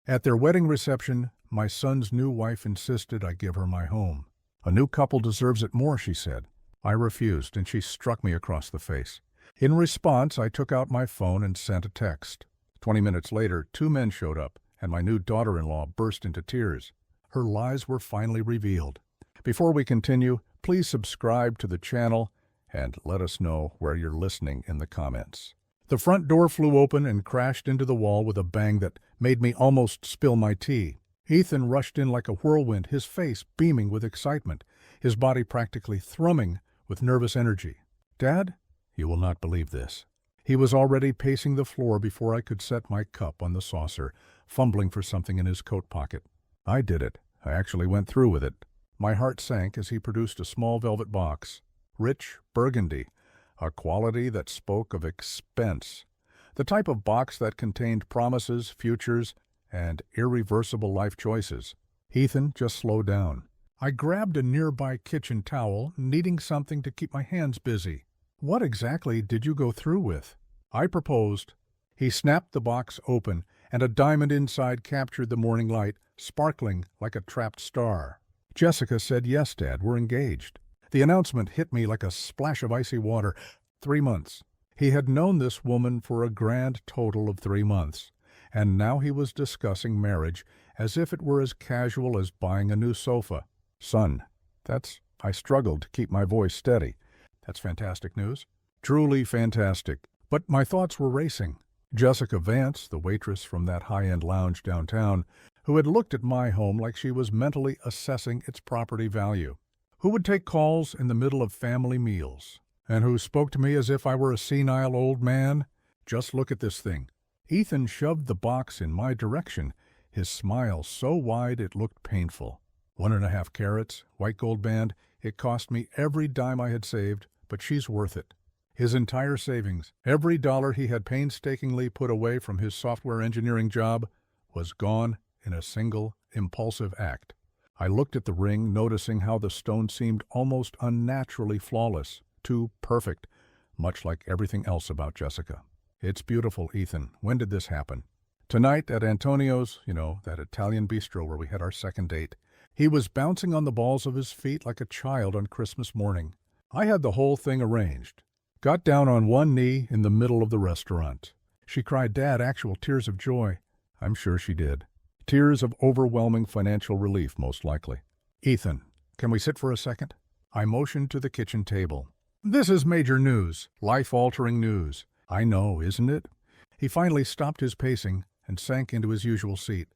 At their wedding reception, my son's new wife insisted I give her my home. A new couple deserves it more, she said. I refused, and she struck me across the face. In response, I took out my phone and sent a text. 20 minutes later, 2 men showed up, and my new daughter-in-law burst into tears. Her lies were finally revealed. Before we continue, please subscribe to the channel and let us know where you're listening in the comments. The front door flew open and crashed into the wall with a bang that made me almost spill my tea. Ethan rushed in like a whirlwind, his face beaming with excitement, his body practically thrumming with nervous energy. "Dad, you will not believe this." He was already pacing the floor before I could set my cup on the saucer, fumbling for something in his coat pocket. I did it. I actually went through with it. My heart sank as he produced a small velvet box. Rich burgundy, a quality that spoke of expense. The type of box that contained promises, futures, and irreversible life choices. Ethan, just slow down. I grabbed a nearby kitchen towel, needing something to keep my hands busy. "What exactly did you go through with?" I proposed. He snapped the box open, and a diamond inside captured the morning light, sparkling like a trapped star. "Jessica said, 'Yes, Dad, we're engaged.'" The announcement hit me like a splash of icy water. 3 months. He had known this woman for a grand total of 3 months, and now he was discussing marriage as if it were as casual as buying a new sofa. "Son, I struggled to keep my voice steady. "That's fantastic news." "Truly fantastic." But my thoughts were racing. Jessica Vance, the waitress from that high-end lounge downtown, who had looked at my home like she was mentally assessing its property value, who would take calls in the middle of family meals, and who spoke to me as if I were a senile old man. "Just look at this thing." Ethan shoved the box in my direction, his smile so wide it looked painful. 1.5 carats, white gold band. It cost me every dime I had saved, but she's worth it. His entire savings, every dollar he had painstakingly put away from his software engineering job, was gone in a single, impulsive act. I looked at the ring, noticing how the stone seemed almost unnaturally flawless, too perfect, much like everything else about Jessica. "It's beautiful, Ethan. When did this happen?" "Tonight at Antonio's, that Italian bistro where we had our second date." He was bouncing on the balls of his feet like a child on Christmas morning. I had the whole thing arranged. Got down on one knee in the middle of the restaurant. She cried, "Dad," actual tears of joy. I'm sure she did. Tears of overwhelming financial relief, most likely. "Ethan, can we sit for a second?" I motioned to the kitchen table. "This is major news, life-altering news." "I know, isn't it?" He finally stopped his pacing and sank into his usual seat.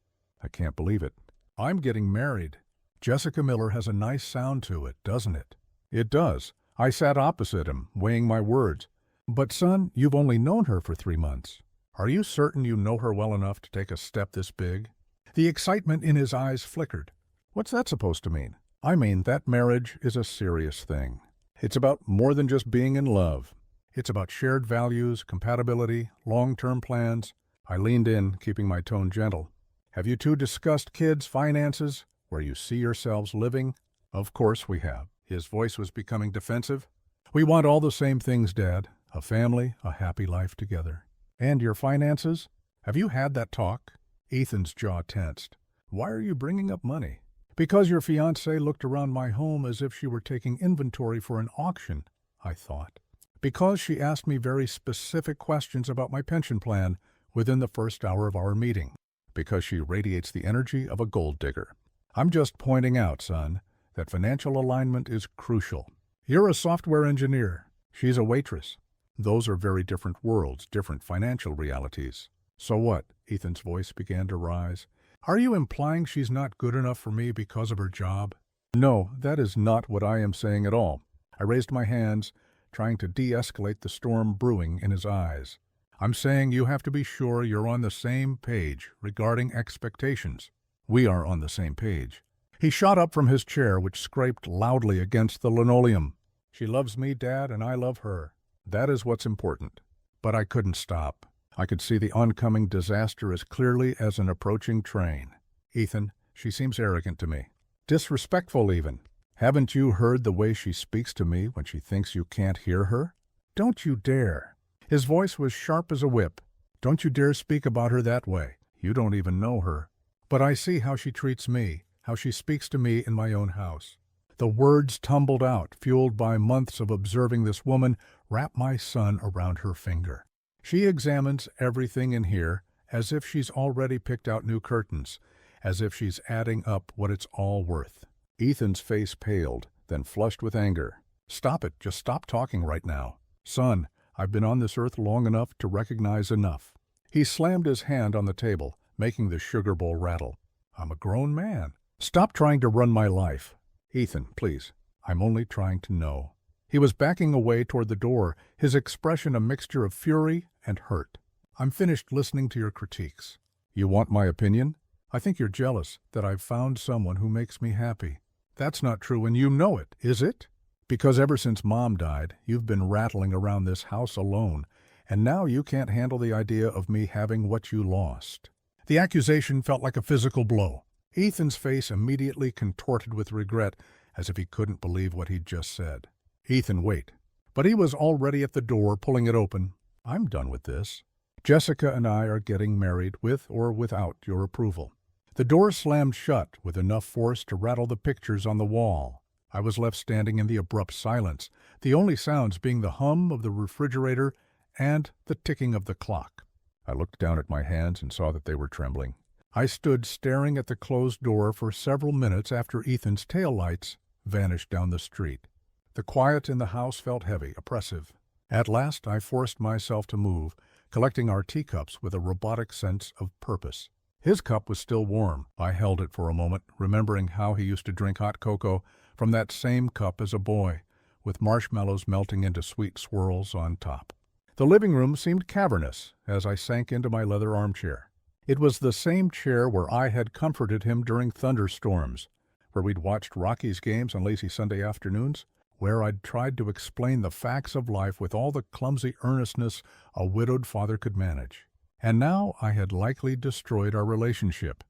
"I can't believe it. I'm getting married." Jessica Miller has a nice sound to it, doesn't it? It does. I sat opposite him, weighing my words. "But son, you've only known her for 3 months. Are you certain you know her well enough to take a step this big?" The excitement in his eyes flickered. "What's that supposed to mean?" "I mean that marriage is a serious thing. It's about more than just being in love. It's about shared values, compatibility, long-term plans." I leaned in, keeping my tone gentle. "Have you two discussed kids, finances, where you see yourselves living?" "Of course we have." His voice was becoming defensive. "We want all the same things, Dad. A family, a happy life together." "And your finances? Have you had that talk?" Ethan's jaw tensed. "Why are you bringing up money?" "Because your fiancée looked around my home as if she were taking inventory for an auction," I thought. "Because she asked me very specific questions about my pension plan within the first hour of our meeting. Because she radiates the energy of a gold digger. I'm just pointing out, son, that financial alignment is crucial. You're a software engineer. She's a waitress. Those are very different worlds, different financial realities." "So what?" Ethan's voice began to rise. "Are you implying she's not good enough for me because of her job?" "No, that is not what I am saying at all." I raised my hands, trying to de-escalate the storm brewing in his eyes. "I'm saying you have to be sure you're on the same page regarding expectations." "We are on the same page." He shot up from his chair, which scraped loudly against the linoleum. "She loves me, Dad, and I love her. That is what's important." But I couldn't stop. I could see the oncoming disaster as clearly as an approaching train. "Ethan, she seems arrogant to me. Disrespectful even. Haven't you heard the way she speaks to me when she thinks you can't hear her? Don't you dare." His voice was sharp as a whip. "Don't you dare speak about her that way. You don't even know her." But I see how she treats me, how she speaks to me in my own house. The words tumbled out, fueled by months of observing this woman wrap my son around her finger. She examines everything in here as if she's already picked out new curtains, as if she's adding up what it's all worth. Ethan's face paled, then flushed with anger. Stop it, just stop talking right now. Son, I've been on this earth long enough to recognize enough. He slammed his hand on the table, making the sugar bowl rattle. I'm a grown man. Stop trying to run my life. Ethan, please, I'm only trying to know. He was backing away toward the door, his expression a mixture of fury and hurt. I'm finished listening to your critiques. You want my opinion? I think you're jealous that I've found someone who makes me happy. That's not true, and you know it, is it? Because ever since Mom died, you've been rattling around this house alone, and now you can't handle the idea of me having what you lost. The accusation felt like a physical blow. Ethan's face immediately contorted with regret, as if he couldn't believe what he'd just said. Ethan, wait. But he was already at the door, pulling it open. I'm done with this. Jessica and I are getting married, with or without your approval. The door slammed shut with enough force to rattle the pictures on the wall. I was left standing in the abrupt silence, the only sounds being the hum of the refrigerator and the ticking of the clock. I looked down at my hands and saw that they were trembling. I stood staring at the closed door for several minutes after Ethan's taillights vanished down the street. The quiet in the house felt heavy, oppressive. At last I forced myself to move, collecting our teacups with a robotic sense of purpose. His cup was still warm. I held it for a moment, remembering how he used to drink hot cocoa from that same cup as a boy, with marshmallows melting into sweet swirls on top. The living room seemed cavernous as I sank into my leather armchair. It was the same chair where I had comforted him during thunderstorms, where we'd watched Rockies games on lazy Sunday afternoons, where I'd tried to explain the facts of life with all the clumsy earnestness a widowed father could manage. And now I had likely destroyed our relationship.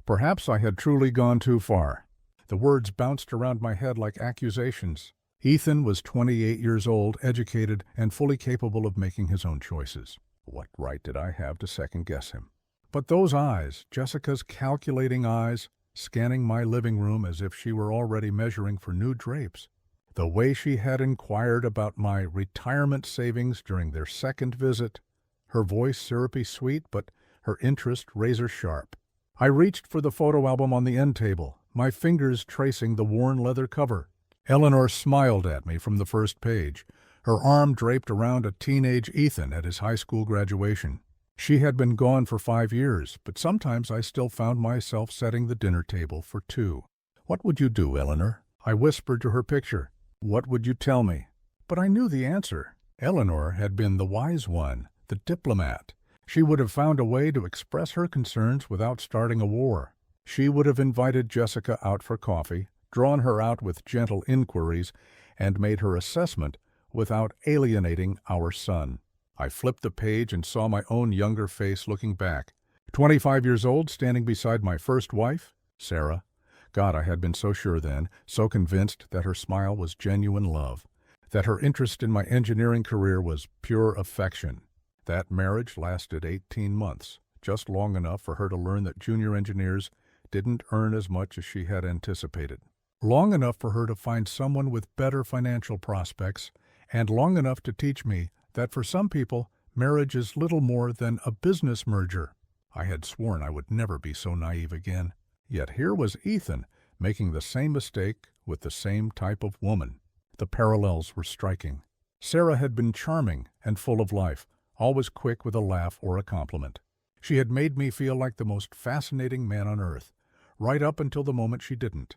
Perhaps I had truly gone too far. The words bounced around my head like accusations. Ethan was 28 years old, educated, and fully capable of making his own choices. What right did I have to second-guess him? But those eyes, Jessica's calculating eyes, scanning my living room as if she were already measuring for new drapes. The way she had inquired about my retirement savings during their second visit. Her voice syrupy sweet, but her interest razor sharp. I reached for the photo album on the end table, my fingers tracing the worn leather cover. Eleanor smiled at me from the first page, her arm draped around a teenage Ethan at his high school graduation. She had been gone for 5 years, but sometimes I still found myself setting the dinner table for 2. What would you do, Eleanor? I whispered to her picture. What would you tell me? But I knew the answer. Eleanor had been the wise one, the diplomat. She would have found a way to express her concerns without starting a war. She would have invited Jessica out for coffee, drawn her out with gentle inquiries, and made her assessment without alienating our son. I flipped the page and saw my own younger face looking back. 25 years old, standing beside my first wife, Sarah. God, I had been so sure then, so convinced that her smile was genuine love, that her interest in my engineering career was pure affection. That marriage lasted 18 months, just long enough for her to learn that junior engineers didn't earn as much as she had anticipated. Long enough for her to find someone with better financial prospects, and long enough to teach me that for some people, marriage is little more than a business merger. I had sworn I would never be so naive again. Yet here was Ethan, making the same mistake with the same type of woman. The parallels were striking. Sarah had been charming and full of life, always quick with a laugh or a compliment. She had made me feel like the most fascinating man on earth, right up until the moment she didn't.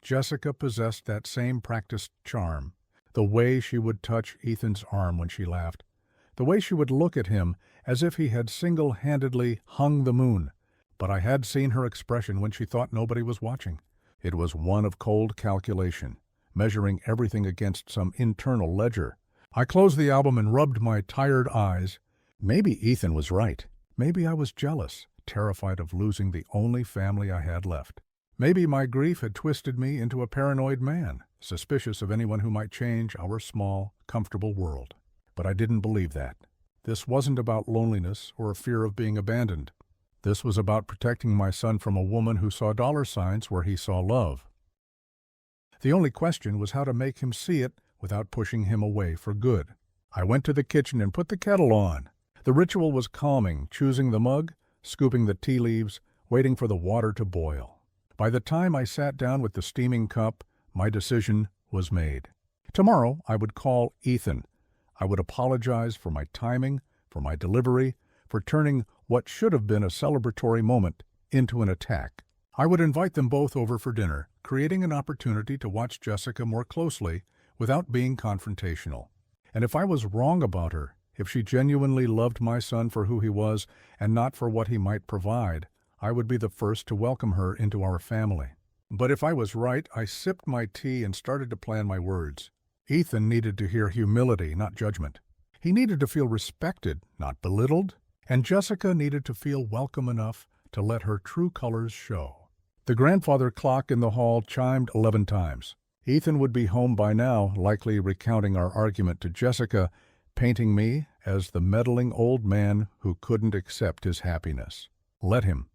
Jessica possessed that same practiced charm. The way she would touch Ethan's arm when she laughed. The way she would look at him as if he had single-handedly hung the moon. But I had seen her expression when she thought nobody was watching. It was one of cold calculation, measuring everything against some internal ledger. I closed the album and rubbed my tired eyes. Maybe Ethan was right. Maybe I was jealous, terrified of losing the only family I had left. Maybe my grief had twisted me into a paranoid man, suspicious of anyone who might change our small, comfortable world. But I didn't believe that. This wasn't about loneliness or a fear of being abandoned. This was about protecting my son from a woman who saw dollar signs where he saw love. The only question was how to make him see it without pushing him away for good. I went to the kitchen and put the kettle on. The ritual was calming, choosing the mug, scooping the tea leaves, waiting for the water to boil. By the time I sat down with the steaming cup, my decision was made. Tomorrow I would call Ethan. I would apologize for my timing, for my delivery, for turning what should have been a celebratory moment into an attack. I would invite them both over for dinner, creating an opportunity to watch Jessica more closely without being confrontational. And if I was wrong about her, if she genuinely loved my son for who he was and not for what he might provide, I would be the first to welcome her into our family. But if I was right, I sipped my tea and started to plan my words. Ethan needed to hear humility, not judgment. He needed to feel respected, not belittled. And Jessica needed to feel welcome enough to let her true colors show. The grandfather clock in the hall chimed 11 times. Ethan would be home by now, likely recounting our argument to Jessica, painting me as the meddling old man who couldn't accept his happiness. Let him.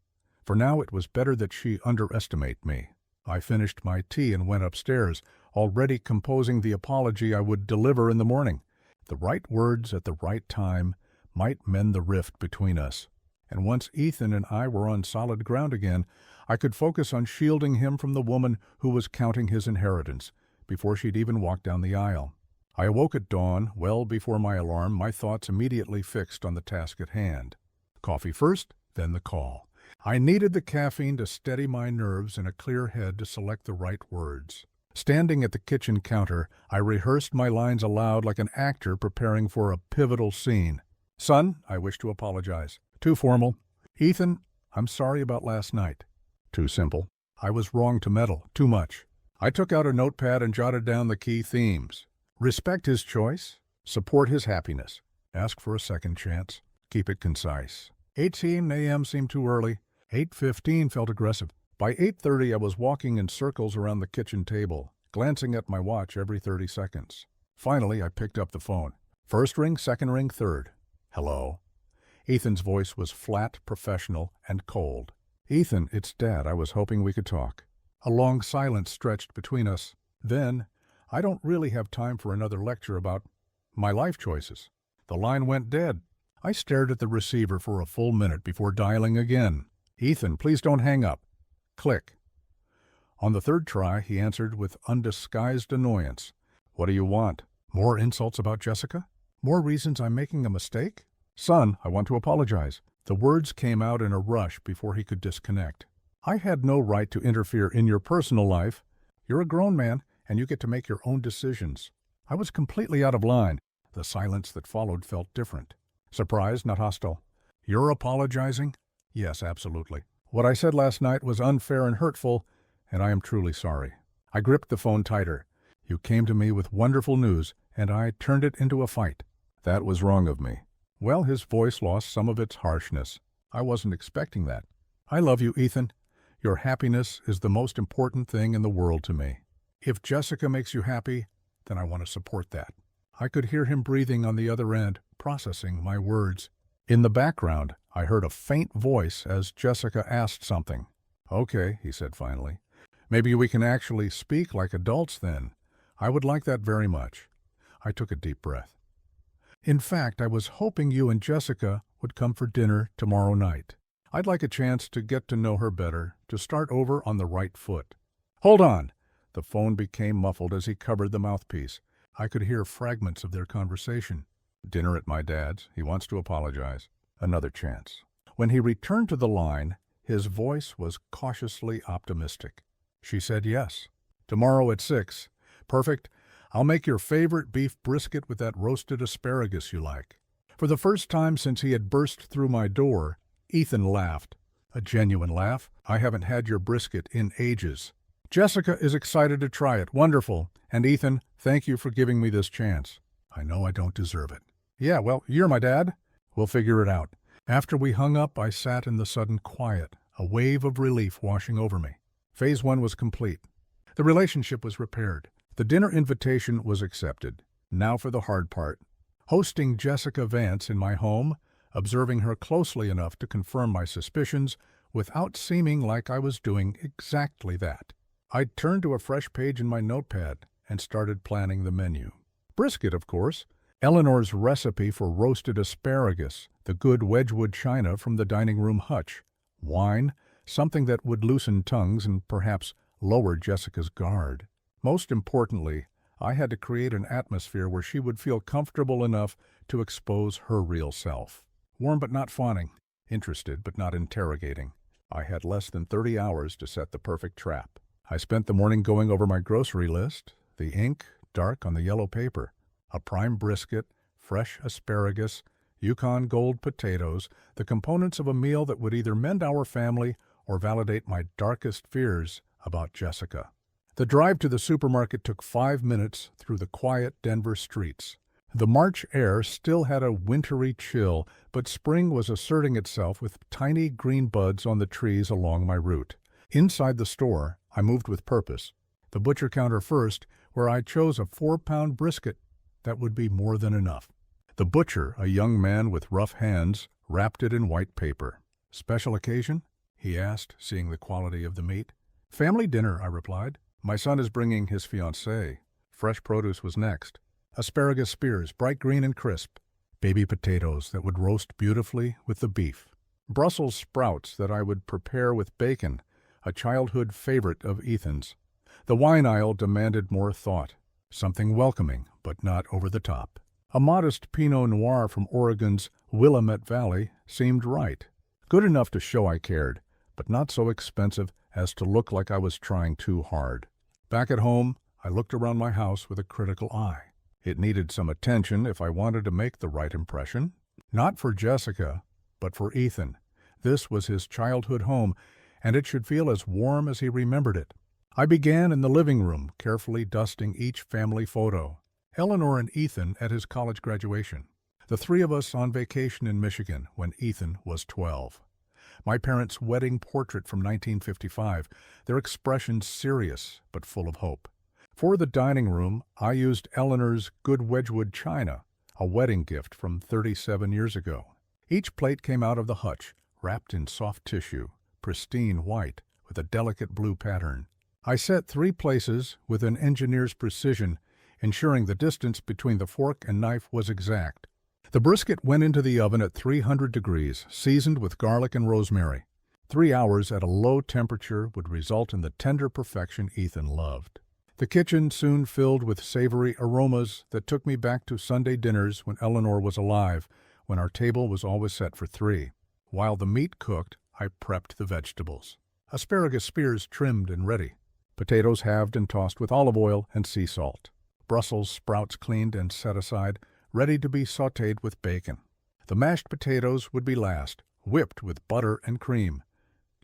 For now it was better that she underestimate me. I finished my tea and went upstairs, already composing the apology I would deliver in the morning. The right words at the right time might mend the rift between us. And once Ethan and I were on solid ground again, I could focus on shielding him from the woman who was counting his inheritance before she'd even walked down the aisle. I awoke at dawn, well before my alarm, my thoughts immediately fixed on the task at hand. Coffee first, then the call. I needed the caffeine to steady my nerves and a clear head to select the right words. Standing at the kitchen counter, I rehearsed my lines aloud like an actor preparing for a pivotal scene. Son, I wish to apologize. Too formal. Ethan, I'm sorry about last night. Too simple. I was wrong to meddle. Too much. I took out a notepad and jotted down the key themes. Respect his choice. Support his happiness. Ask for a second chance. Keep it concise. 8 a.m. seemed too early. 8:15 felt aggressive. By 8:30 I was walking in circles around the kitchen table, glancing at my watch every 30 seconds. Finally, I picked up the phone. First ring, second ring, third. Hello. Ethan's voice was flat, professional, and cold. Ethan, it's Dad. I was hoping we could talk. A long silence stretched between us. Then, I don't really have time for another lecture about my life choices. The line went dead. I stared at the receiver for a full minute before dialing again. Ethan, please don't hang up. Click. On the third try, he answered with undisguised annoyance. What do you want? More insults about Jessica? More reasons I'm making a mistake? Son, I want to apologize. The words came out in a rush before he could disconnect. I had no right to interfere in your personal life. You're a grown man, and you get to make your own decisions. I was completely out of line. The silence that followed felt different. Surprised, not hostile. You're apologizing? Yes, absolutely. What I said last night was unfair and hurtful, and I am truly sorry. I gripped the phone tighter. You came to me with wonderful news, and I turned it into a fight. That was wrong of me. Well, his voice lost some of its harshness. I wasn't expecting that. I love you, Ethan. Your happiness is the most important thing in the world to me. If Jessica makes you happy, then I want to support that. I could hear him breathing on the other end, processing my words. In the background, I heard a faint voice as Jessica asked something. Okay, he said finally. Maybe we can actually speak like adults then. I would like that very much. I took a deep breath. In fact, I was hoping you and Jessica would come for dinner tomorrow night. I'd like a chance to get to know her better, to start over on the right foot. Hold on! The phone became muffled as he covered the mouthpiece. I could hear fragments of their conversation. Dinner at my dad's. He wants to apologize. Another chance. When he returned to the line, his voice was cautiously optimistic. She said yes. Tomorrow at 6. Perfect. I'll make your favorite beef brisket with that roasted asparagus you like. For the first time since he had burst through my door, Ethan laughed. A genuine laugh. I haven't had your brisket in ages. Jessica is excited to try it. Wonderful. And Ethan, thank you for giving me this chance. I know I don't deserve it. Yeah, well, you're my dad. We'll figure it out. After we hung up, I sat in the sudden quiet, a wave of relief washing over me. Phase 1 was complete. The relationship was repaired. The dinner invitation was accepted. Now for the hard part. Hosting Jessica Vance in my home, observing her closely enough to confirm my suspicions without seeming like I was doing exactly that. I turned to a fresh page in my notepad and started planning the menu. Brisket, of course. Eleanor's recipe for roasted asparagus, the good Wedgwood china from the dining room hutch. Wine, something that would loosen tongues and perhaps lower Jessica's guard. Most importantly, I had to create an atmosphere where she would feel comfortable enough to expose her real self. Warm but not fawning, interested but not interrogating. I had less than 30 hours to set the perfect trap. I spent the morning going over my grocery list, the ink dark on the yellow paper. A prime brisket, fresh asparagus, Yukon Gold potatoes, the components of a meal that would either mend our family or validate my darkest fears about Jessica. The drive to the supermarket took 5 minutes through the quiet Denver streets. The March air still had a wintry chill, but spring was asserting itself with tiny green buds on the trees along my route. Inside the store, I moved with purpose. The butcher counter first, where I chose a 4-pound brisket. That would be more than enough. The butcher, a young man with rough hands, wrapped it in white paper. "Special occasion?" he asked, seeing the quality of the meat. "Family dinner," I replied. "My son is bringing his fiancée." Fresh produce was next. Asparagus spears, bright green and crisp. Baby potatoes that would roast beautifully with the beef. Brussels sprouts that I would prepare with bacon, a childhood favorite of Ethan's. The wine aisle demanded more thought. Something welcoming, but not over the top. A modest Pinot Noir from Oregon's Willamette Valley seemed right. Good enough to show I cared, but not so expensive as to look like I was trying too hard. Back at home, I looked around my house with a critical eye. It needed some attention if I wanted to make the right impression. Not for Jessica, but for Ethan. This was his childhood home, and it should feel as warm as he remembered it. I began in the living room, carefully dusting each family photo. Eleanor and Ethan at his college graduation. The three of us on vacation in Michigan when Ethan was 12. My parents' wedding portrait from 1955, their expressions serious but full of hope. For the dining room, I used Eleanor's good Wedgwood china, a wedding gift from 37 years ago. Each plate came out of the hutch, wrapped in soft tissue, pristine white, with a delicate blue pattern. I set 3 places with an engineer's precision, ensuring the distance between the fork and knife was exact. The brisket went into the oven at 300 degrees, seasoned with garlic and rosemary. 3 hours at a low temperature would result in the tender perfection Ethan loved. The kitchen soon filled with savory aromas that took me back to Sunday dinners when Eleanor was alive, when our table was always set for 3. While the meat cooked, I prepped the vegetables. Asparagus spears trimmed and ready. Potatoes halved and tossed with olive oil and sea salt. Brussels sprouts cleaned and set aside, ready to be sautéed with bacon. The mashed potatoes would be last, whipped with butter and cream,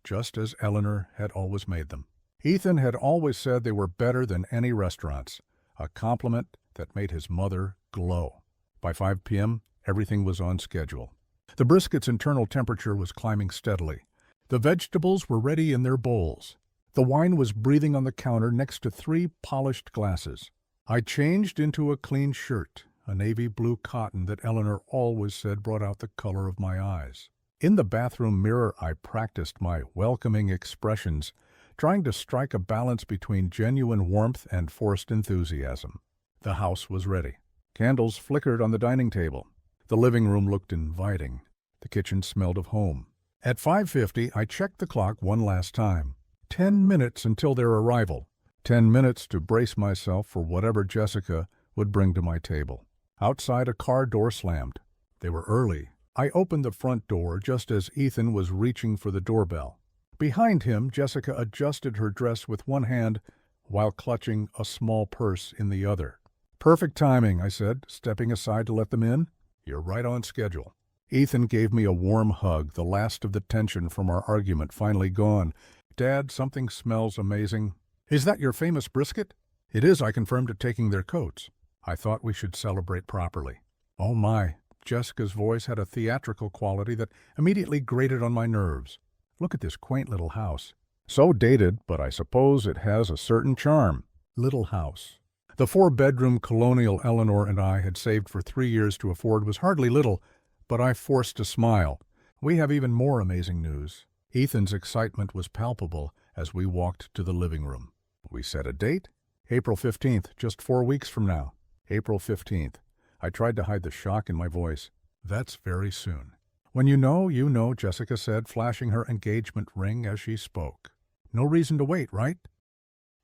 just as Eleanor had always made them. Ethan had always said they were better than any restaurants, a compliment that made his mother glow. By 5 p.m., everything was on schedule. The brisket's internal temperature was climbing steadily. The vegetables were ready in their bowls. The wine was breathing on the counter next to 3 polished glasses. I changed into a clean shirt, a navy blue cotton that Eleanor always said brought out the color of my eyes. In the bathroom mirror, I practiced my welcoming expressions, trying to strike a balance between genuine warmth and forced enthusiasm. The house was ready. Candles flickered on the dining table. The living room looked inviting. The kitchen smelled of home. At 5:50, I checked the clock one last time. 10 minutes until their arrival. 10 minutes to brace myself for whatever Jessica would bring to my table. Outside, a car door slammed. They were early. I opened the front door just as Ethan was reaching for the doorbell. Behind him, Jessica adjusted her dress with one hand while clutching a small purse in the other. "Perfect timing," I said, stepping aside to let them in. "You're right on schedule." Ethan gave me a warm hug, the last of the tension from our argument finally gone. "Dad, something smells amazing." "Is that your famous brisket?" "It is," I confirmed it, taking their coats. I thought we should celebrate properly. Oh my, Jessica's voice had a theatrical quality that immediately grated on my nerves. Look at this quaint little house. So dated, but I suppose it has a certain charm. Little house. The 4-bedroom colonial Eleanor and I had saved for 3 years to afford was hardly little, but I forced a smile. We have even more amazing news. Ethan's excitement was palpable as we walked to the living room. We set a date? April 15th, just 4 weeks from now. April 15th. I tried to hide the shock in my voice. That's very soon. When you know, Jessica said, flashing her engagement ring as she spoke. No reason to wait, right?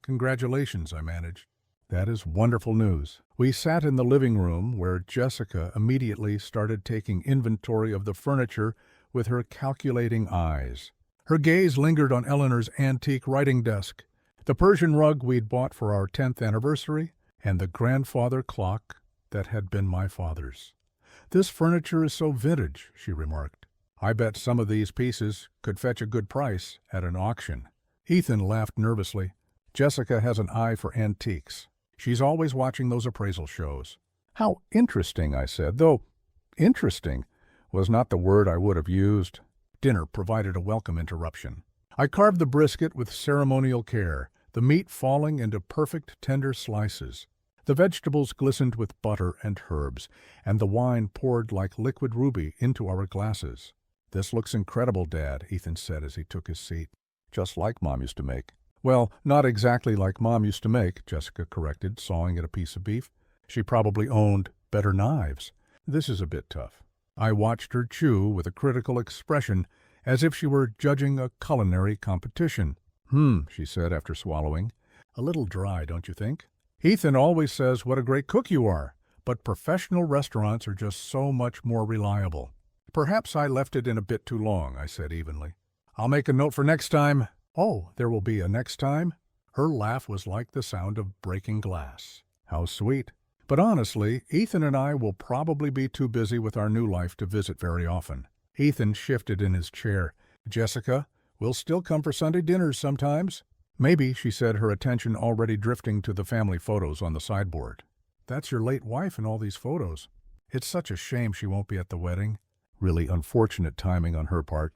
Congratulations, I managed. That is wonderful news. We sat in the living room where Jessica immediately started taking inventory of the furniture with her calculating eyes. Her gaze lingered on Eleanor's antique writing desk, the Persian rug we'd bought for our 10th anniversary, and the grandfather clock that had been my father's. This furniture is so vintage, she remarked. I bet some of these pieces could fetch a good price at an auction. Ethan laughed nervously. Jessica has an eye for antiques. She's always watching those appraisal shows. How interesting, I said, though interesting was not the word I would have used. Dinner provided a welcome interruption. I carved the brisket with ceremonial care, the meat falling into perfect tender slices. The vegetables glistened with butter and herbs, and the wine poured like liquid ruby into our glasses. This looks incredible, Dad, Ethan said as he took his seat. Just like Mom used to make. Well, not exactly like Mom used to make, Jessica corrected, sawing at a piece of beef. She probably owned better knives. This is a bit tough. I watched her chew with a critical expression, as if she were judging a culinary competition. She said after swallowing. A little dry, don't you think? Ethan always says what a great cook you are, but professional restaurants are just so much more reliable. Perhaps I left it in a bit too long, I said evenly. I'll make a note for next time. Oh, there will be a next time? Her laugh was like the sound of breaking glass. How sweet. But honestly, Ethan and I will probably be too busy with our new life to visit very often. Ethan shifted in his chair. Jessica, we'll still come for Sunday dinners sometimes. Maybe, she said, her attention already drifting to the family photos on the sideboard. That's your late wife in all these photos. It's such a shame she won't be at the wedding. Really unfortunate timing on her part.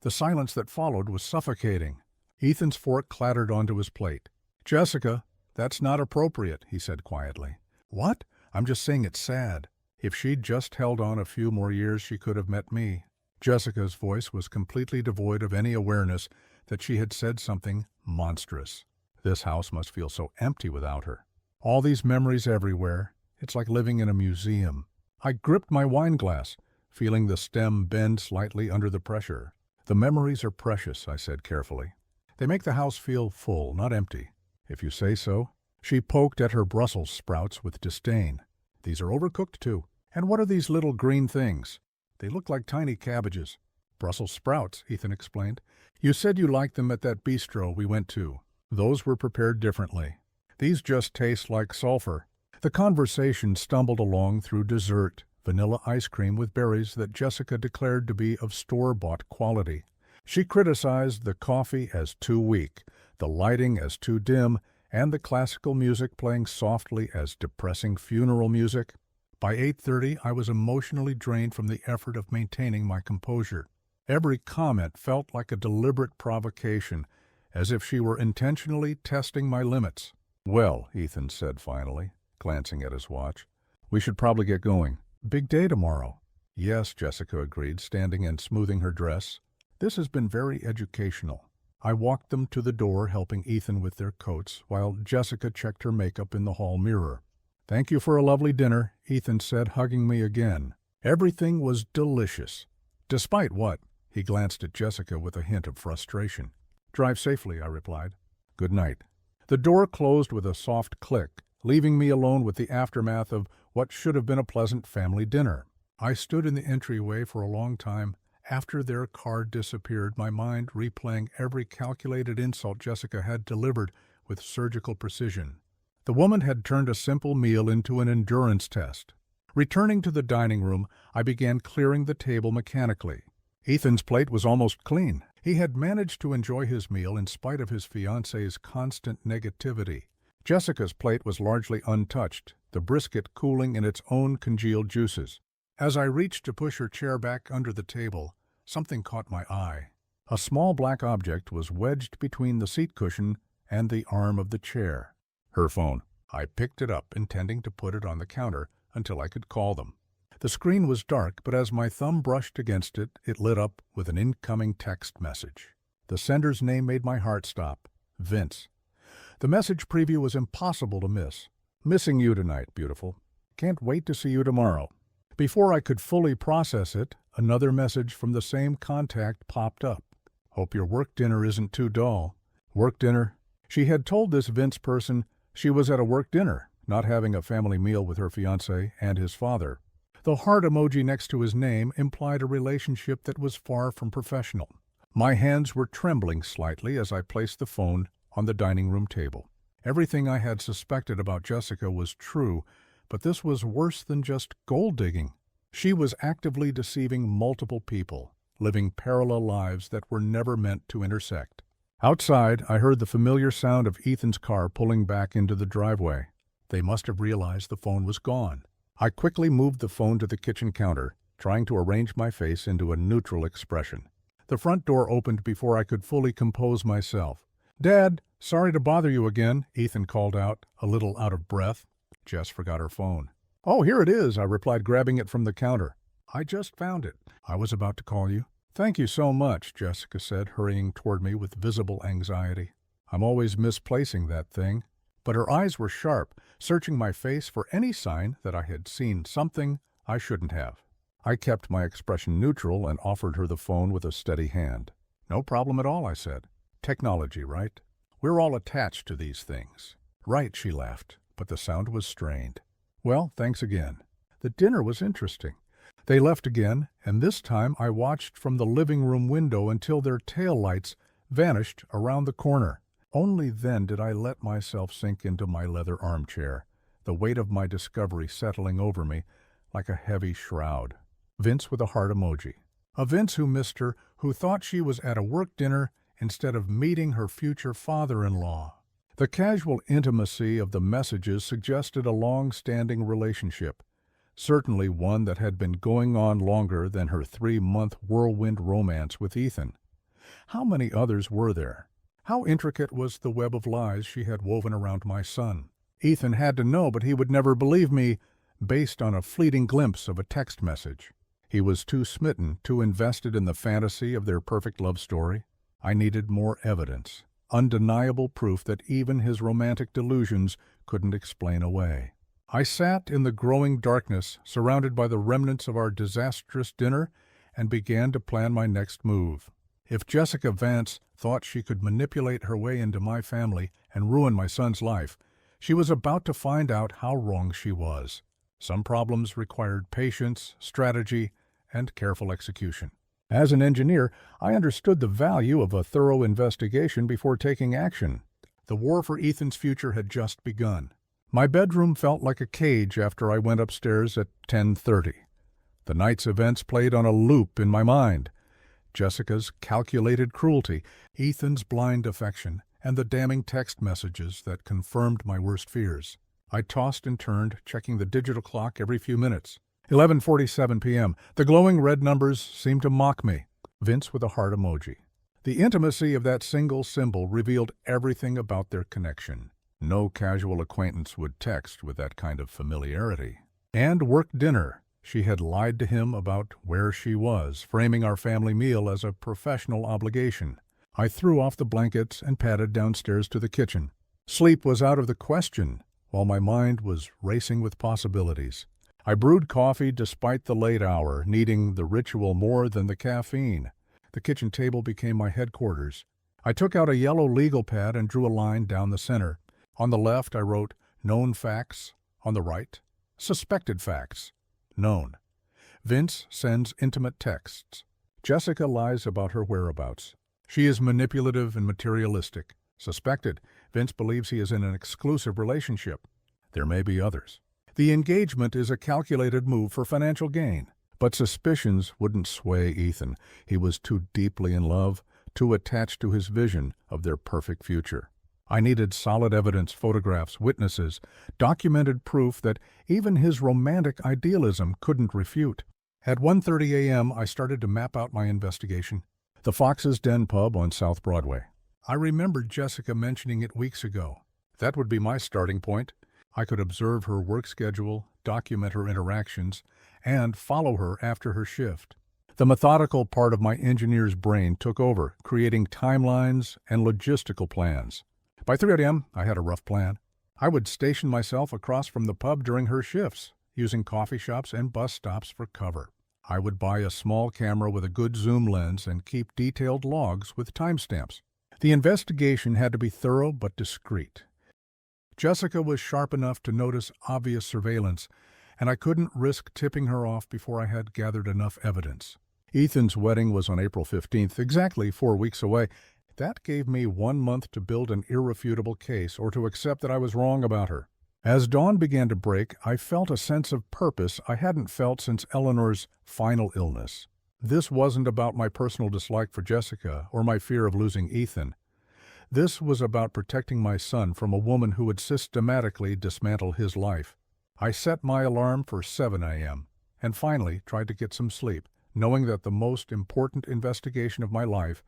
The silence that followed was suffocating. Ethan's fork clattered onto his plate. Jessica, that's not appropriate, he said quietly. What? I'm just saying it's sad. If she'd just held on a few more years, she could have met me. Jessica's voice was completely devoid of any awareness that she had said something monstrous. This house must feel so empty without her. All these memories everywhere. It's like living in a museum. I gripped my wine glass, feeling the stem bend slightly under the pressure. The memories are precious, I said carefully. They make the house feel full, not empty. If you say so. She poked at her Brussels sprouts with disdain. These are overcooked too. And what are these little green things? They look like tiny cabbages. Brussels sprouts, Ethan explained. You said you liked them at that bistro we went to. Those were prepared differently. These just taste like sulfur. The conversation stumbled along through dessert, vanilla ice cream with berries that Jessica declared to be of store-bought quality. She criticized the coffee as too weak, the lighting as too dim, and the classical music playing softly as depressing funeral music. By 8:30, I was emotionally drained from the effort of maintaining my composure. Every comment felt like a deliberate provocation, as if she were intentionally testing my limits. Well, Ethan said finally, glancing at his watch, we should probably get going. Big day tomorrow. Yes, Jessica agreed, standing and smoothing her dress. This has been very educational. I walked them to the door, helping Ethan with their coats, while Jessica checked her makeup in the hall mirror. Thank you for a lovely dinner, Ethan said, hugging me again. Everything was delicious. Despite what? He glanced at Jessica with a hint of frustration. Drive safely, I replied. Good night. The door closed with a soft click, leaving me alone with the aftermath of what should have been a pleasant family dinner. I stood in the entryway for a long time. After their car disappeared, my mind replaying every calculated insult Jessica had delivered with surgical precision. The woman had turned a simple meal into an endurance test. Returning to the dining room, I began clearing the table mechanically. Ethan's plate was almost clean. He had managed to enjoy his meal in spite of his fiancée's constant negativity. Jessica's plate was largely untouched, the brisket cooling in its own congealed juices. As I reached to push her chair back under the table, something caught my eye. A small black object was wedged between the seat cushion and the arm of the chair. Her phone. I picked it up, intending to put it on the counter until I could call them. The screen was dark, but as my thumb brushed against it, it lit up with an incoming text message. The sender's name made my heart stop. Vince. The message preview was impossible to miss. Missing you tonight, beautiful. Can't wait to see you tomorrow. Before I could fully process it, another message from the same contact popped up. Hope your work dinner isn't too dull. Work dinner? She had told this Vince person she was at a work dinner, not having a family meal with her fiancé and his father. The heart emoji next to his name implied a relationship that was far from professional. My hands were trembling slightly as I placed the phone on the dining room table. Everything I had suspected about Jessica was true, but this was worse than just gold digging. She was actively deceiving multiple people, living parallel lives that were never meant to intersect. Outside, I heard the familiar sound of Ethan's car pulling back into the driveway. They must have realized the phone was gone. I quickly moved the phone to the kitchen counter, trying to arrange my face into a neutral expression. The front door opened before I could fully compose myself. "Dad, sorry to bother you again," Ethan called out, a little out of breath. Jess forgot her phone. "Oh, here it is," I replied, grabbing it from the counter. "I just found it. I was about to call you." "Thank you so much," Jessica said, hurrying toward me with visible anxiety. I'm always misplacing that thing. But her eyes were sharp, searching my face for any sign that I had seen something I shouldn't have. I kept my expression neutral and offered her the phone with a steady hand. "No problem at all," I said. "Technology, right? We're all attached to these things." "Right," she laughed, but the sound was strained. "Well, thanks again." The dinner was interesting. They left again, and this time I watched from the living room window until their taillights vanished around the corner. Only then did I let myself sink into my leather armchair, the weight of my discovery settling over me like a heavy shroud. Vince with a heart emoji. A Vince who missed her, who thought she was at a work dinner instead of meeting her future father-in-law. The casual intimacy of the messages suggested a long-standing relationship, certainly one that had been going on longer than her 3-month whirlwind romance with Ethan. How many others were there? How intricate was the web of lies she had woven around my son? Ethan had to know, but he would never believe me based on a fleeting glimpse of a text message. He was too smitten, too invested in the fantasy of their perfect love story. I needed more evidence, undeniable proof that even his romantic delusions couldn't explain away. I sat in the growing darkness, surrounded by the remnants of our disastrous dinner, and began to plan my next move. If Jessica Vance thought she could manipulate her way into my family and ruin my son's life, she was about to find out how wrong she was. Some problems required patience, strategy, and careful execution. As an engineer, I understood the value of a thorough investigation before taking action. The war for Ethan's future had just begun. My bedroom felt like a cage after I went upstairs at 10:30. The night's events played on a loop in my mind. Jessica's calculated cruelty, Ethan's blind affection, and the damning text messages that confirmed my worst fears. I tossed and turned, checking the digital clock every few minutes. 11:47 p.m. The glowing red numbers seemed to mock me. Vince with a heart emoji. The intimacy of that single symbol revealed everything about their connection. No casual acquaintance would text with that kind of familiarity. And work dinner. She had lied to him about where she was, framing our family meal as a professional obligation. I threw off the blankets and padded downstairs to the kitchen. Sleep was out of the question, while my mind was racing with possibilities. I brewed coffee despite the late hour, needing the ritual more than the caffeine. The kitchen table became my headquarters. I took out a yellow legal pad and drew a line down the center. On the left, I wrote, known facts. On the right, suspected facts. Known. Vince sends intimate texts. Jessica lies about her whereabouts. She is manipulative and materialistic. Suspected. Vince believes he is in an exclusive relationship. There may be others. The engagement is a calculated move for financial gain. But suspicions wouldn't sway Ethan. He was too deeply in love, too attached to his vision of their perfect future. I needed solid evidence, photographs, witnesses, documented proof that even his romantic idealism couldn't refute. At 1:30 a.m., I started to map out my investigation. The Fox's Den pub on South Broadway. I remembered Jessica mentioning it weeks ago. That would be my starting point. I could observe her work schedule, document her interactions, and follow her after her shift. The methodical part of my engineer's brain took over, creating timelines and logistical plans. By 3 a.m., I had a rough plan. I would station myself across from the pub during her shifts, using coffee shops and bus stops for cover. I would buy a small camera with a good zoom lens and keep detailed logs with timestamps. The investigation had to be thorough but discreet. Jessica was sharp enough to notice obvious surveillance, and I couldn't risk tipping her off before I had gathered enough evidence. Ethan's wedding was on April 15th, exactly 4 weeks away. That gave me 1 month to build an irrefutable case or to accept that I was wrong about her. As dawn began to break, I felt a sense of purpose I hadn't felt since Eleanor's final illness. This wasn't about my personal dislike for Jessica or my fear of losing Ethan. This was about protecting my son from a woman who would systematically dismantle his life. I set my alarm for 7 a.m. and finally tried to get some sleep, knowing that the most important investigation of my life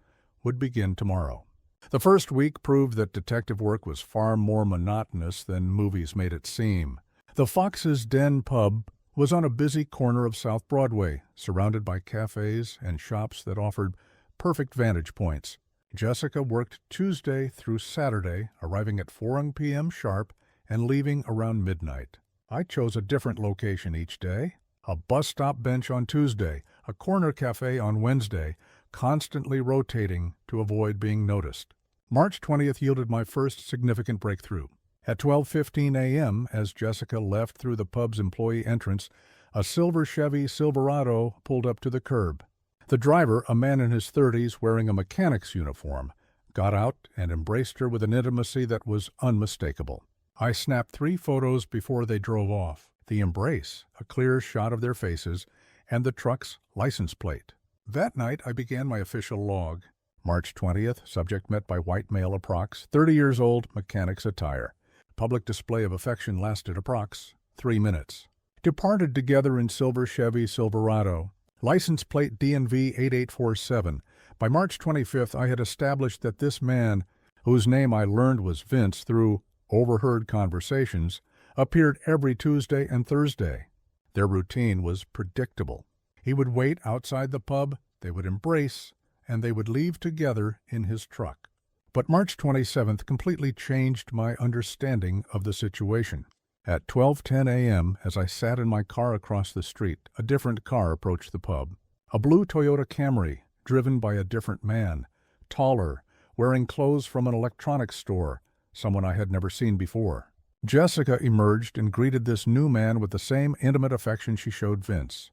would begin tomorrow. The first week proved that detective work was far more monotonous than movies made it seem. The Fox's Den pub was on a busy corner of South Broadway, surrounded by cafes and shops that offered perfect vantage points. Jessica worked Tuesday through Saturday, arriving at 4 p.m. sharp and leaving around midnight. I chose a different location each day: a bus stop bench on Tuesday, a corner cafe on Wednesday, constantly rotating to avoid being noticed. March 20th yielded my first significant breakthrough. At 12:15 a.m., as Jessica left through the pub's employee entrance, a silver Chevy Silverado pulled up to the curb. The driver, a man in his 30s wearing a mechanic's uniform, got out and embraced her with an intimacy that was unmistakable. I snapped 3 photos before they drove off: the embrace, a clear shot of their faces, and the truck's license plate. That night, I began my official log. March 20th, subject met by white male approx, 30 years old, mechanic's attire. Public display of affection lasted approx 3 minutes. Departed together in silver Chevy Silverado. License plate DNV 8847. By March 25th, I had established that this man, whose name I learned was Vince through overheard conversations, appeared every Tuesday and Thursday. Their routine was predictable. He would wait outside the pub, they would embrace, and they would leave together in his truck. But March 27th completely changed my understanding of the situation. At 12:10 a.m., as I sat in my car across the street, a different car approached the pub. A blue Toyota Camry, driven by a different man, taller, wearing clothes from an electronics store, someone I had never seen before. Jessica emerged and greeted this new man with the same intimate affection she showed Vince.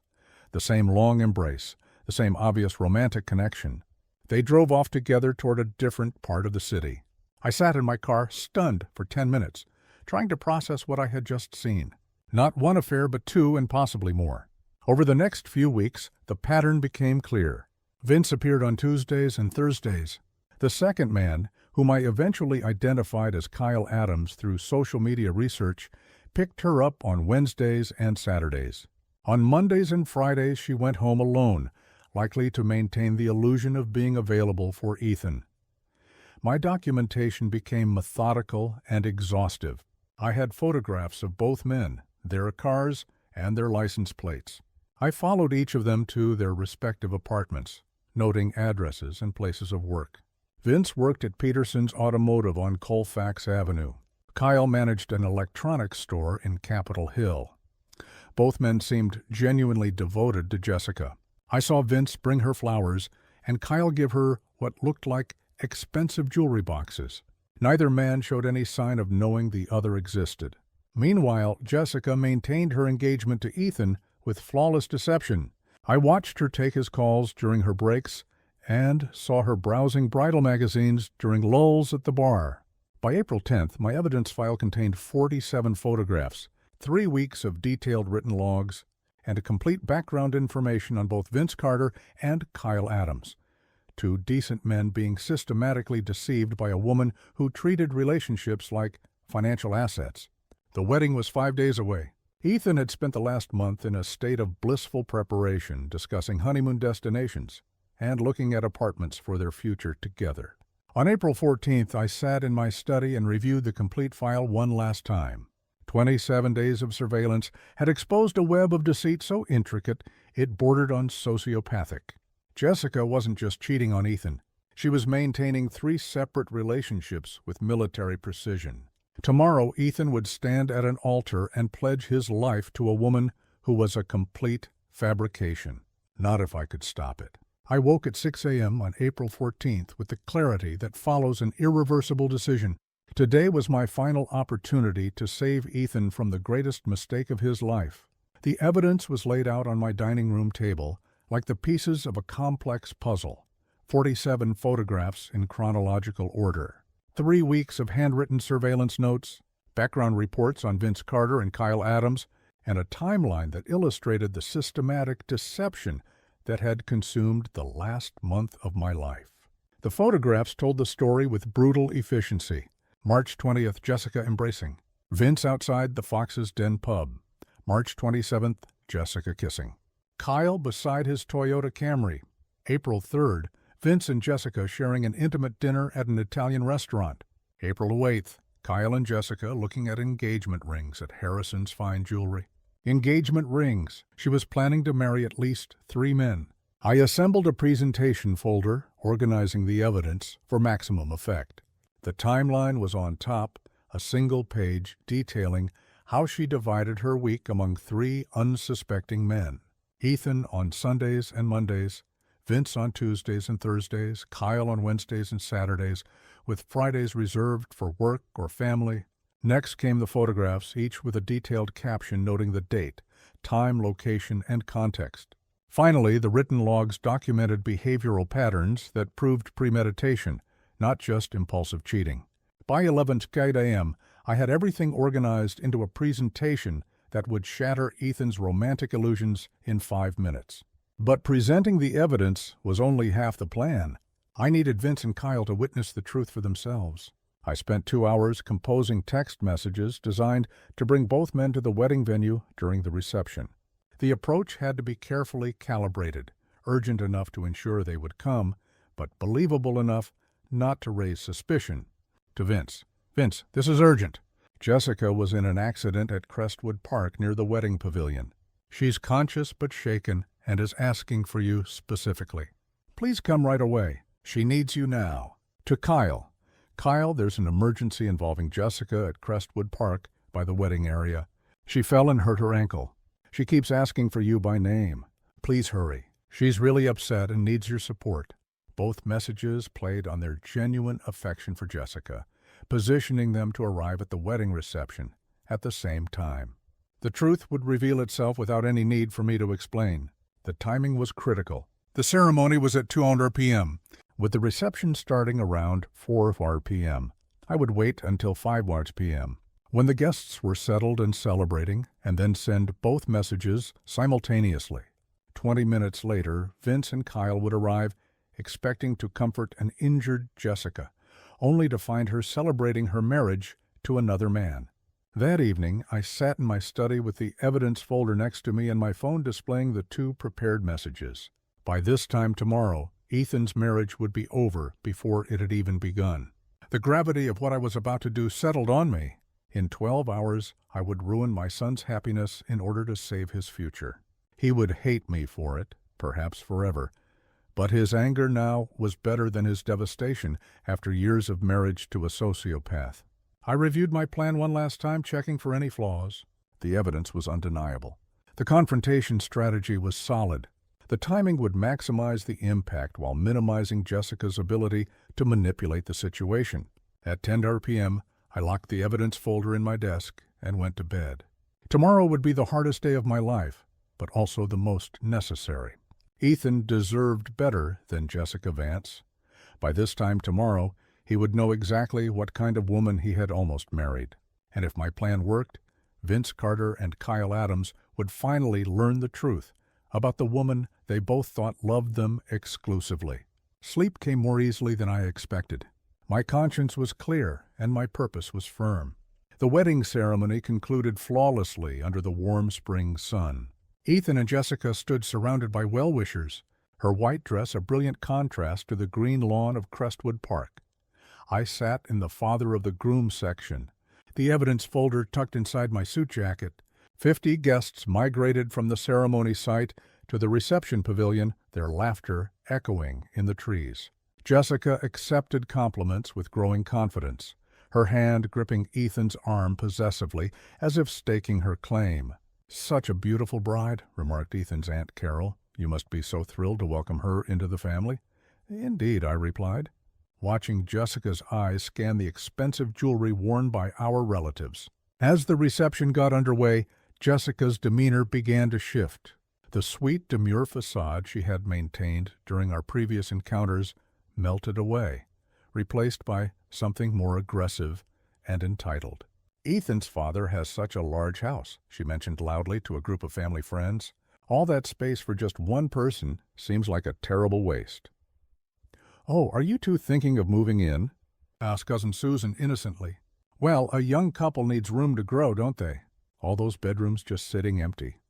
The same long embrace, the same obvious romantic connection. They drove off together toward a different part of the city. I sat in my car, stunned, for 10 minutes, trying to process what I had just seen. Not one affair, but 2 and possibly more. Over the next few weeks, the pattern became clear. Vince appeared on Tuesdays and Thursdays. The second man, whom I eventually identified as Kyle Adams through social media research, picked her up on Wednesdays and Saturdays. On Mondays and Fridays, she went home alone, likely to maintain the illusion of being available for Ethan. My documentation became methodical and exhaustive. I had photographs of both men, their cars, and their license plates. I followed each of them to their respective apartments, noting addresses and places of work. Vince worked at Peterson's Automotive on Colfax Avenue. Kyle managed an electronics store in Capitol Hill. Both men seemed genuinely devoted to Jessica. I saw Vince bring her flowers, and Kyle give her what looked like expensive jewelry boxes. Neither man showed any sign of knowing the other existed. Meanwhile, Jessica maintained her engagement to Ethan with flawless deception. I watched her take his calls during her breaks and saw her browsing bridal magazines during lulls at the bar. By April 10th, my evidence file contained 47 photographs, 3 weeks of detailed written logs, and a complete background information on both Vince Carter and Kyle Adams, 2 decent men being systematically deceived by a woman who treated relationships like financial assets. The wedding was 5 days away. Ethan had spent the last month in a state of blissful preparation, discussing honeymoon destinations and looking at apartments for their future together. On April 14th, I sat in my study and reviewed the complete file one last time. 27 days of surveillance had exposed a web of deceit so intricate it bordered on sociopathic. Jessica wasn't just cheating on Ethan. She was maintaining 3 separate relationships with military precision. Tomorrow, Ethan would stand at an altar and pledge his life to a woman who was a complete fabrication. Not if I could stop it. I woke at 6 a.m. on April 14th with the clarity that follows an irreversible decision. Today was my final opportunity to save Ethan from the greatest mistake of his life. The evidence was laid out on my dining room table like the pieces of a complex puzzle. 47 photographs in chronological order. 3 weeks of handwritten surveillance notes, background reports on Vince Carter and Kyle Adams, and a timeline that illustrated the systematic deception that had consumed the last month of my life. The photographs told the story with brutal efficiency. March 20th, Jessica embracing. Vince outside the Fox's Den pub. March 27th, Jessica kissing. Kyle beside his Toyota Camry. April 3rd, Vince and Jessica sharing an intimate dinner at an Italian restaurant. April 8th, Kyle and Jessica looking at engagement rings at Harrison's Fine Jewelry. Engagement rings. She was planning to marry at least 3 men. I assembled a presentation folder, organizing the evidence for maximum effect. The timeline was on top, a single page detailing how she divided her week among 3 unsuspecting men. Ethan on Sundays and Mondays, Vince on Tuesdays and Thursdays, Kyle on Wednesdays and Saturdays, with Fridays reserved for work or family. Next came the photographs, each with a detailed caption noting the date, time, location, and context. Finally, the written logs documented behavioral patterns that proved premeditation, not just impulsive cheating. By 11:00 a.m., I had everything organized into a presentation that would shatter Ethan's romantic illusions in 5 minutes. But presenting the evidence was only half the plan. I needed Vince and Kyle to witness the truth for themselves. I spent 2 hours composing text messages designed to bring both men to the wedding venue during the reception. The approach had to be carefully calibrated, urgent enough to ensure they would come, but believable enough not to raise suspicion. To Vince, "Vince, this is urgent. Jessica was in an accident at Crestwood Park near the wedding pavilion. She's conscious but shaken and is asking for you specifically. Please come right away. She needs you now." To Kyle, "Kyle, there's an emergency involving Jessica at Crestwood Park by the wedding area. She fell and hurt her ankle. She keeps asking for you by name. Please hurry. She's really upset and needs your support." Both messages played on their genuine affection for Jessica, positioning them to arrive at the wedding reception at the same time. The truth would reveal itself without any need for me to explain. The timing was critical. The ceremony was at 2:00 p.m., with the reception starting around 4:00 p.m. I would wait until 5:00 p.m., when the guests were settled and celebrating, and then send both messages simultaneously. 20 minutes later, Vince and Kyle would arrive, expecting to comfort an injured Jessica, only to find her celebrating her marriage to another man. That evening, I sat in my study with the evidence folder next to me and my phone displaying the 2 prepared messages. By this time tomorrow, Ethan's marriage would be over before it had even begun. The gravity of what I was about to do settled on me. In 12 hours, I would ruin my son's happiness in order to save his future. He would hate me for it, perhaps forever. But his anger now was better than his devastation after years of marriage to a sociopath. I reviewed my plan one last time, checking for any flaws. The evidence was undeniable. The confrontation strategy was solid. The timing would maximize the impact while minimizing Jessica's ability to manipulate the situation. At 10:00 p.m., I locked the evidence folder in my desk and went to bed. Tomorrow would be the hardest day of my life, but also the most necessary. Ethan deserved better than Jessica Vance. By this time tomorrow, he would know exactly what kind of woman he had almost married. And if my plan worked, Vince Carter and Kyle Adams would finally learn the truth about the woman they both thought loved them exclusively. Sleep came more easily than I expected. My conscience was clear and my purpose was firm. The wedding ceremony concluded flawlessly under the warm spring sun. Ethan and Jessica stood surrounded by well-wishers, her white dress a brilliant contrast to the green lawn of Crestwood Park. I sat in the father of the groom section, the evidence folder tucked inside my suit jacket. 50 guests migrated from the ceremony site to the reception pavilion, their laughter echoing in the trees. Jessica accepted compliments with growing confidence, her hand gripping Ethan's arm possessively, as if staking her claim. "Such a beautiful bride," remarked Ethan's Aunt Carol. "You must be so thrilled to welcome her into the family." "Indeed," I replied, watching Jessica's eyes scan the expensive jewelry worn by our relatives. As the reception got underway, Jessica's demeanor began to shift. The sweet, demure facade she had maintained during our previous encounters melted away, replaced by something more aggressive and entitled. "Ethan's father has such a large house," she mentioned loudly to a group of family friends. "All that space for just one person seems like a terrible waste." "Oh, are you two thinking of moving in?" asked Cousin Susan innocently. "Well, a young couple needs room to grow, don't they? All those bedrooms just sitting empty."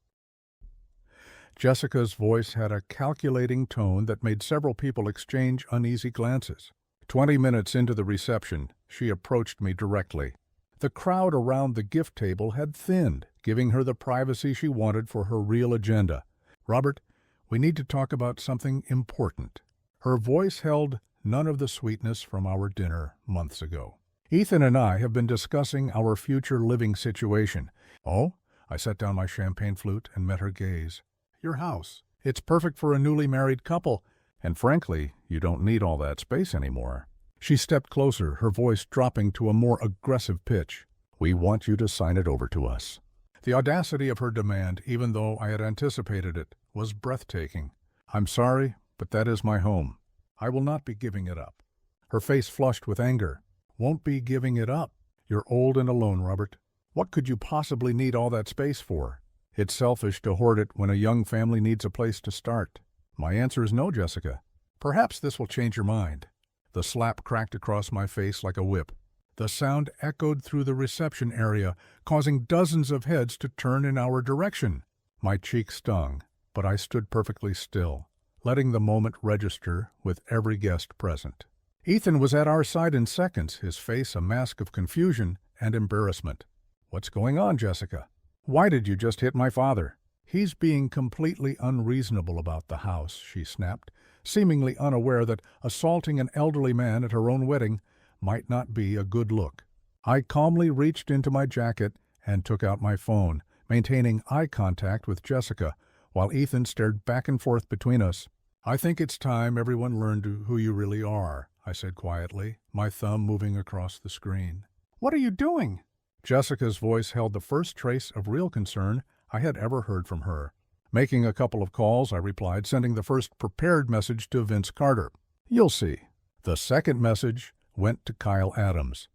Jessica's voice had a calculating tone that made several people exchange uneasy glances. 20 minutes into the reception, she approached me directly. The crowd around the gift table had thinned, giving her the privacy she wanted for her real agenda. "Robert, we need to talk about something important." Her voice held none of the sweetness from our dinner months ago. "Ethan and I have been discussing our future living situation." "Oh?" I set down my champagne flute and met her gaze. "Your house. It's perfect for a newly married couple, and frankly, you don't need all that space anymore." She stepped closer, her voice dropping to a more aggressive pitch. "We want you to sign it over to us." The audacity of her demand, even though I had anticipated it, was breathtaking. "I'm sorry, but that is my home. I will not be giving it up." Her face flushed with anger. "Won't be giving it up? You're old and alone, Robert. What could you possibly need all that space for? It's selfish to hoard it when a young family needs a place to start." "My answer is no, Jessica. Perhaps this will change your mind." The slap cracked across my face like a whip. The sound echoed through the reception area, causing dozens of heads to turn in our direction. My cheek stung, but I stood perfectly still, letting the moment register with every guest present. Ethan was at our side in seconds, his face a mask of confusion and embarrassment. "What's going on, Jessica? Why did you just hit my father?" "He's being completely unreasonable about the house," she snapped, seemingly unaware that assaulting an elderly man at her own wedding might not be a good look. I calmly reached into my jacket and took out my phone, maintaining eye contact with Jessica, while Ethan stared back and forth between us. "I think it's time everyone learned who you really are," I said quietly, my thumb moving across the screen. "What are you doing?" Jessica's voice held the first trace of real concern I had ever heard from her. "Making a couple of calls," I replied, sending the first prepared message to Vince Carter. "You'll see." The second message went to Kyle Adams.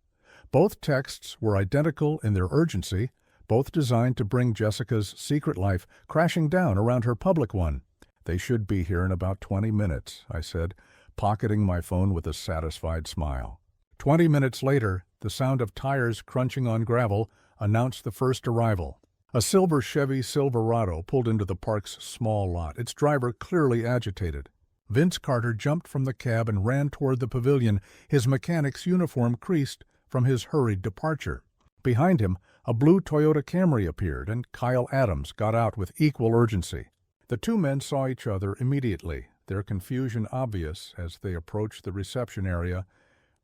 Both texts were identical in their urgency, both designed to bring Jessica's secret life crashing down around her public one. "They should be here in about 20 minutes, I said, pocketing my phone with a satisfied smile. 20 minutes later, the sound of tires crunching on gravel announced the first arrival. A silver Chevy Silverado pulled into the park's small lot, its driver clearly agitated. Vince Carter jumped from the cab and ran toward the pavilion, his mechanic's uniform creased from his hurried departure. Behind him, a blue Toyota Camry appeared, and Kyle Adams got out with equal urgency. The two men saw each other immediately, their confusion obvious as they approached the reception area,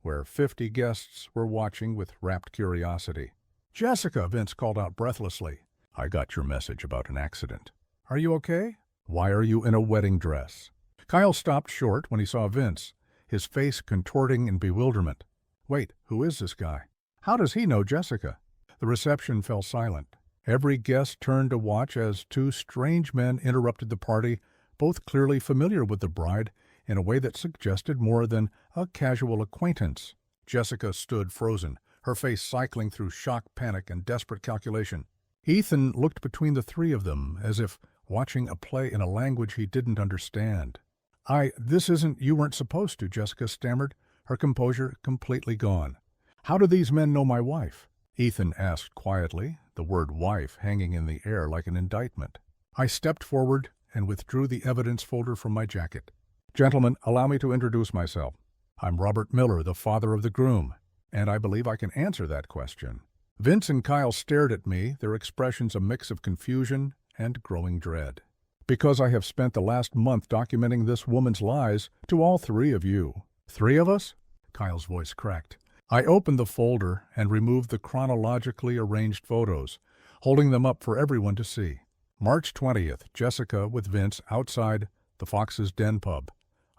where 50 guests were watching with rapt curiosity. "Jessica!" Vince called out breathlessly. "I got your message about an accident." "Are you okay?" "Why are you in a wedding dress?" Kyle stopped short when he saw Vince, his face contorting in bewilderment. "Wait, who is this guy? How does he know Jessica?" The reception fell silent. Every guest turned to watch as two strange men interrupted the party, both clearly familiar with the bride in a way that suggested more than a casual acquaintance. Jessica stood frozen, her face cycling through shock, panic, and desperate calculation. Ethan looked between the three of them as if watching a play in a language he didn't understand. This isn't, you weren't supposed to," Jessica stammered, her composure completely gone. "How do these men know my wife?" Ethan asked quietly, the word wife hanging in the air like an indictment. I stepped forward and withdrew the evidence folder from my jacket. "Gentlemen, allow me to introduce myself. I'm Robert Miller, the father of the groom, and I believe I can answer that question." Vince and Kyle stared at me, their expressions a mix of confusion and growing dread. Because I have spent the last month documenting this woman's lies to all three of you. 3 of us? Kyle's voice cracked. I opened the folder and removed the chronologically arranged photos, holding them up for everyone to see. March 20th, Jessica with Vince outside the Fox's Den pub.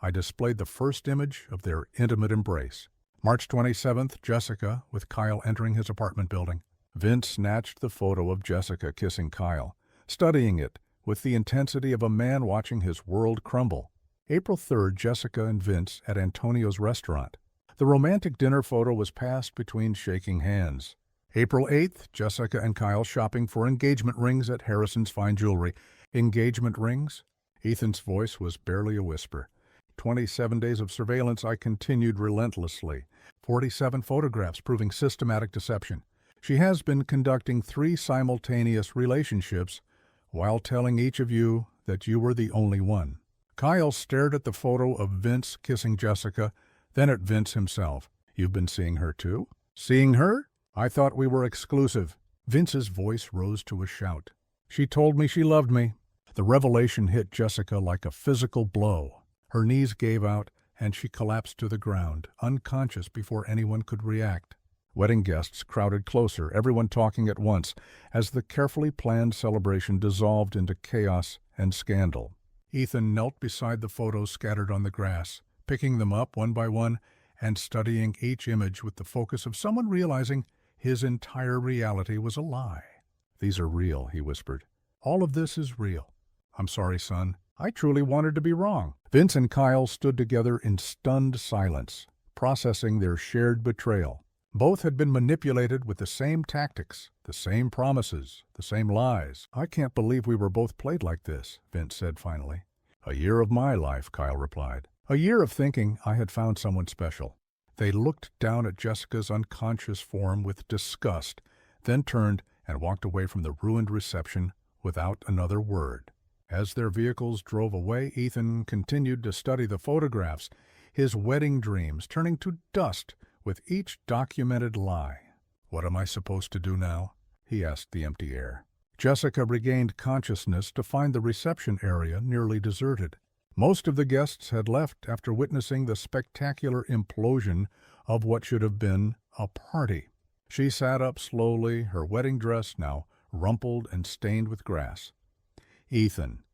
I displayed the first image of their intimate embrace. March 27th, Jessica with Kyle entering his apartment building. Vince snatched the photo of Jessica kissing Kyle, studying it with the intensity of a man watching his world crumble. April 3rd, Jessica and Vince at Antonio's restaurant. The romantic dinner photo was passed between shaking hands. April 8th, Jessica and Kyle shopping for engagement rings at Harrison's Fine Jewelry. Engagement rings? Ethan's voice was barely a whisper. 27 days of surveillance, I continued relentlessly. 47 photographs proving systematic deception. She has been conducting 3 simultaneous relationships while telling each of you that you were the only one. Kyle stared at the photo of Vince kissing Jessica, then at Vince himself. You've been seeing her too? Seeing her? I thought we were exclusive. Vince's voice rose to a shout. She told me she loved me. The revelation hit Jessica like a physical blow. Her knees gave out, and she collapsed to the ground, unconscious before anyone could react. Wedding guests crowded closer, everyone talking at once, as the carefully planned celebration dissolved into chaos and scandal. Ethan knelt beside the photos scattered on the grass, picking them up one by one and studying each image with the focus of someone realizing his entire reality was a lie. These are real, he whispered. All of this is real. I'm sorry, son. I truly wanted to be wrong. Vince and Kyle stood together in stunned silence, processing their shared betrayal. Both had been manipulated with the same tactics, the same promises, the same lies. I can't believe we were both played like this, Vince said finally. A year of my life, Kyle replied. A year of thinking I had found someone special. They looked down at Jessica's unconscious form with disgust, then turned and walked away from the ruined reception without another word. As their vehicles drove away, Ethan continued to study the photographs, his wedding dreams turning to dust with each documented lie. What am I supposed to do now? He asked the empty air. Jessica regained consciousness to find the reception area nearly deserted. Most of the guests had left after witnessing the spectacular implosion of what should have been a party. She sat up slowly, her wedding dress now rumpled and stained with grass. Ethan.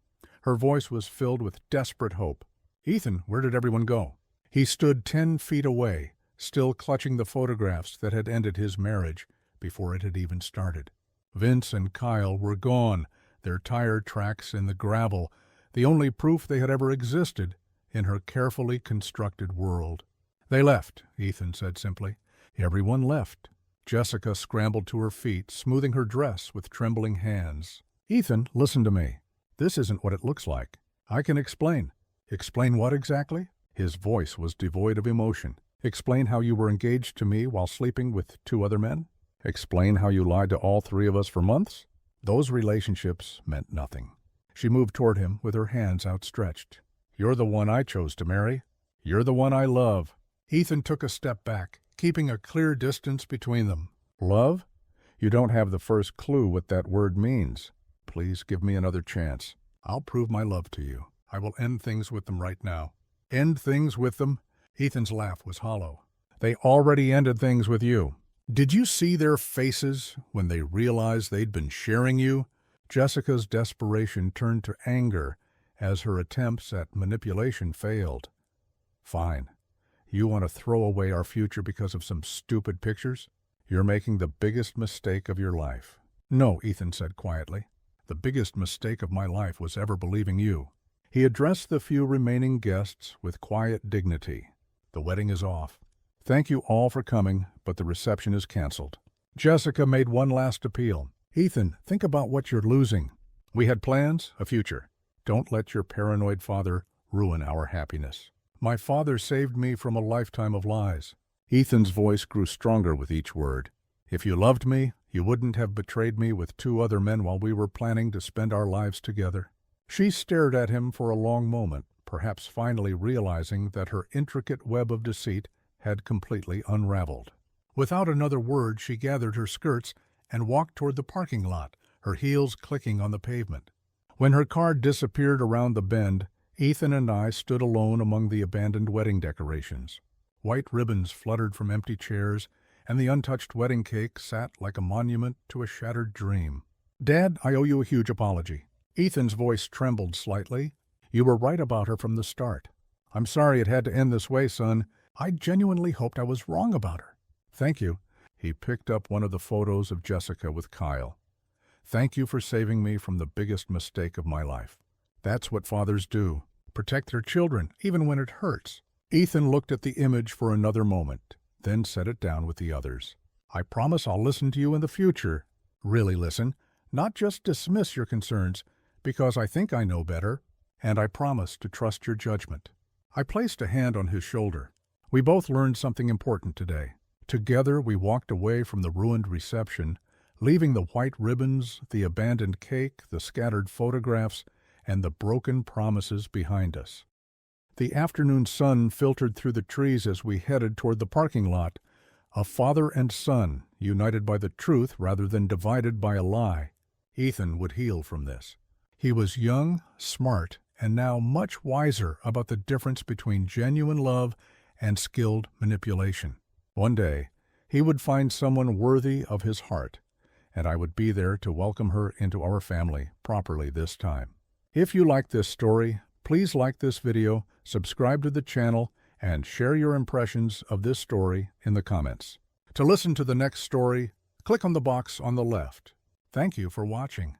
Her voice was filled with desperate hope. Ethan, where did everyone go? He stood 10 feet away, still clutching the photographs that had ended his marriage before it had even started. Vince and Kyle were gone, their tire tracks in the gravel, the only proof they had ever existed in her carefully constructed world. They left, Ethan said simply. Everyone left. Jessica scrambled to her feet, smoothing her dress with trembling hands. Ethan, listen to me. This isn't what it looks like. I can explain. Explain what exactly? His voice was devoid of emotion. Explain how you were engaged to me while sleeping with 2 other men? Explain how you lied to all 3 of us for months? Those relationships meant nothing. She moved toward him with her hands outstretched. You're the one I chose to marry. You're the one I love. Ethan took a step back, keeping a clear distance between them. Love? You don't have the first clue what that word means. Please give me another chance. I'll prove my love to you. I will end things with them right now. End things with them? Ethan's laugh was hollow. They already ended things with you. Did you see their faces when they realized they'd been sharing you? Jessica's desperation turned to anger as her attempts at manipulation failed. Fine. You want to throw away our future because of some stupid pictures? You're making the biggest mistake of your life. No, Ethan said quietly. The biggest mistake of my life was ever believing you. He addressed the few remaining guests with quiet dignity. The wedding is off. Thank you all for coming, but the reception is canceled. Jessica made one last appeal. Ethan, think about what you're losing. We had plans, a future. Don't let your paranoid father ruin our happiness. My father saved me from a lifetime of lies. Ethan's voice grew stronger with each word. If you loved me, you wouldn't have betrayed me with 2 other men while we were planning to spend our lives together. She stared at him for a long moment, perhaps finally realizing that her intricate web of deceit had completely unraveled. Without another word, she gathered her skirts and walked toward the parking lot, her heels clicking on the pavement. When her car disappeared around the bend, Ethan and I stood alone among the abandoned wedding decorations. White ribbons fluttered from empty chairs, and the untouched wedding cake sat like a monument to a shattered dream. "Dad, I owe you a huge apology." Ethan's voice trembled slightly. "You were right about her from the start. I'm sorry it had to end this way, son. I genuinely hoped I was wrong about her." "Thank you." He picked up one of the photos of Jessica with Kyle. "Thank you for saving me from the biggest mistake of my life." That's what fathers do. Protect their children, even when it hurts. Ethan looked at the image for another moment, then set it down with the others. "I promise I'll listen to you in the future. Really listen, not just dismiss your concerns, because I think I know better, and I promise to trust your judgment." I placed a hand on his shoulder. We both learned something important today. Together we walked away from the ruined reception, leaving the white ribbons, the abandoned cake, the scattered photographs, and the broken promises behind us. The afternoon sun filtered through the trees as we headed toward the parking lot, a father and son united by the truth rather than divided by a lie. Ethan would heal from this. He was young, smart, and now much wiser about the difference between genuine love and skilled manipulation. One day, he would find someone worthy of his heart, and I would be there to welcome her into our family properly this time. If you like this story, please like this video, subscribe to the channel, and share your impressions of this story in the comments. To listen to the next story, click on the box on the left. Thank you for watching.